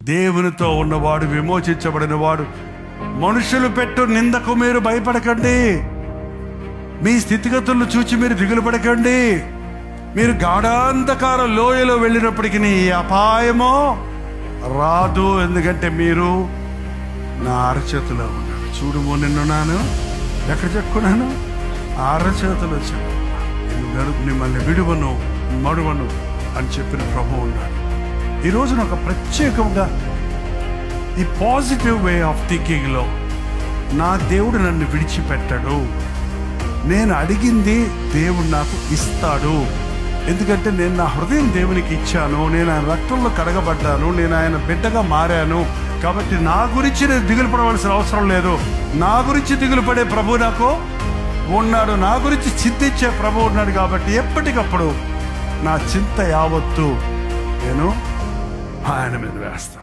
దేవునితో ఉన్నవాడు విమోచించబడిన వాడు. మనుషులు పెట్టు నిందకు మీరు భయపడకండి. మీ స్థితిగతులను చూచి మీరు దిగులు పడకండి. మీరు గాఢాంధకార లోయలో వెళ్ళినప్పటికీ ఈ అపాయమో రాదు, ఎందుకంటే మీరు నా అరచేతిలో ఉన్నారు. చూడుమో నిన్నున్నాను, ఎక్కడ చెప్పుకున్నాను, అరచేతిలో చెప్పుకున్నాను, మిమ్మల్ని విడువను మడువను అని చెప్పిన ప్రభువు ఉన్నాడు. ఈ రోజున ఒక ప్రత్యేకంగా ఈ పాజిటివ్ వే ఆఫ్ థింకింగ్లో నా దేవుడు నన్ను విడిచిపెట్టడు, నేను అడిగింది దేవుడు నాకు ఇస్తాడు, ఎందుకంటే నేను నా హృదయం దేవునికి ఇచ్చాను, నేను ఆయన రక్తంలో కడగబడ్డాను, నేను ఆయన బిడ్డగా మారాను. కాబట్టి నా గురించి నేను దిగులు పడవలసిన అవసరం లేదు. నా గురించి దిగులు పడే ప్రభు నాకు ఉన్నాడు, నా గురించి చింతించే ప్రభు ఉన్నాడు. కాబట్టి ఎప్పటికప్పుడు నా చింత యావత్తు నేను ఆయన మీద వేస్తాను.